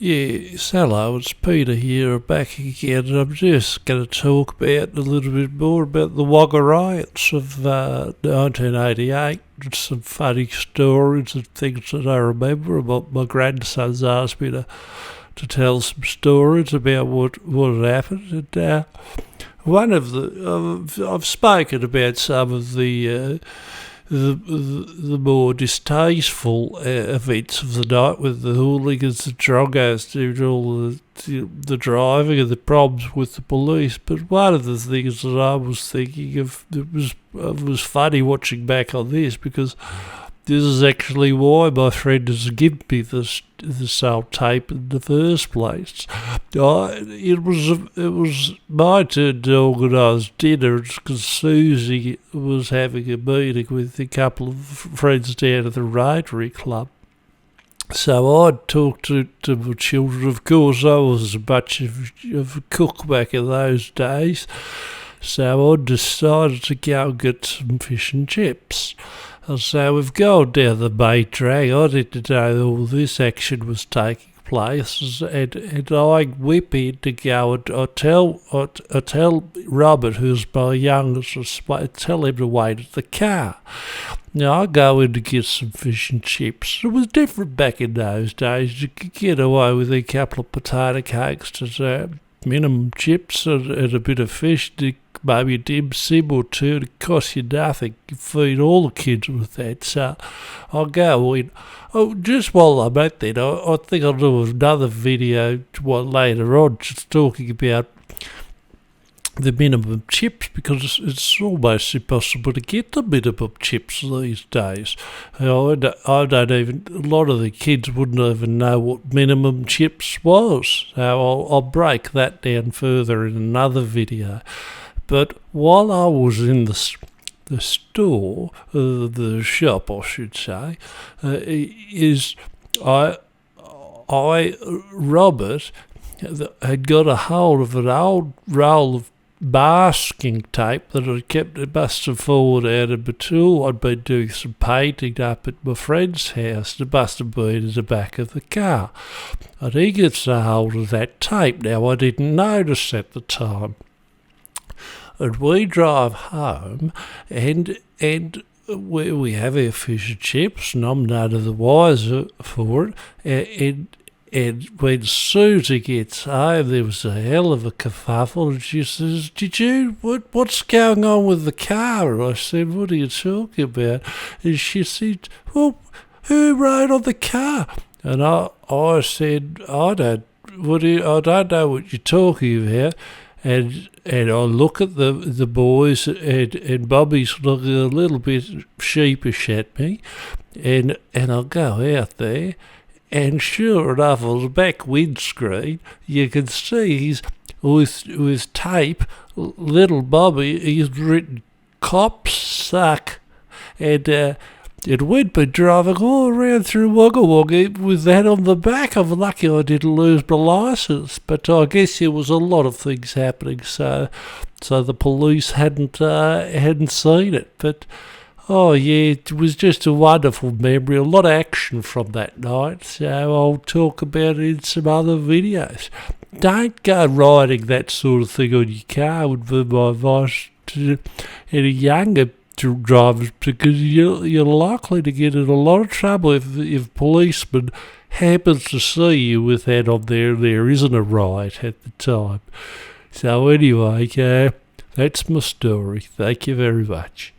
Yes, hello, it's Peter here, back again, and I'm just going to talk about a little bit more about the Wagga riots of 1988. Some funny stories and things that I remember. My grandson's asked me to tell some stories about what had happened. And one of I've spoken about some of the more distasteful events of the night with the hooligans, the drongos doing all the driving and the problems with the police. But one of the things that I was thinking of, it was funny watching back on this, because this is actually why my friend has given me this old tape in the first place. It was my turn to organise dinner because Susie was having a meeting with a couple of friends down at the Rotary Club. So I'd talked to my children. Of course, I was much of a cook back in those days, so I decided to go and get some fish and chips. And so we've gone down the main drag. I didn't know all this action was taking place, and I whip in to go and I tell Robert, who's my youngest, tell him to wait at the car. Now I go in to get some fish and chips. It was different back in those days. You could get away with a couple of potato cakes, to minimum chips and a bit of fish, maybe a dim sim or two. It cost you nothing. You feed all the kids with that. So I'll go in. Oh, just while I'm at that, I think I'll do another video later on, just talking about the minimum chips, because it's almost impossible to get the minimum chips these days. I don't even, a lot of the kids wouldn't even know what minimum chips was. So I'll break that down further in another video. But while I was in the store, the shop I should say, Robert had got a hold of an old roll of masking tape that I kept. It must have fallen out of my tool. I'd been doing some painting up at my friend's house. It must have been in the back of the car. And he gets a hold of that tape. Now, I didn't notice at the time. And we drive home, and we have our fish and chips, and I'm none of the wiser for it. And when Susie gets home, there was a hell of a kerfuffle, and she says, what's going on with the car? And I said, what are you talking about? And she said, well, who rode on the car? And I said, I don't know what you're talking about. And I look at the boys, and Bobby's looking a little bit sheepish at me, and I'll go out there. And sure enough, on the back windscreen, you can see he's with tape. Little Bobby, he's written "Cops suck," and we'd been driving all around through Wagga Wagga with that on the back. I'm lucky I didn't lose my licence, but I guess there was a lot of things happening, so the police hadn't seen it, but. Oh yeah, it was just a wonderful memory, a lot of action from that night, so I'll talk about it in some other videos. Don't go riding that sort of thing on your car, would be my advice to any younger drivers, because you're likely to get in a lot of trouble if a policeman happens to see you with that on there isn't a riot at the time. So anyway, that's my story. Thank you very much.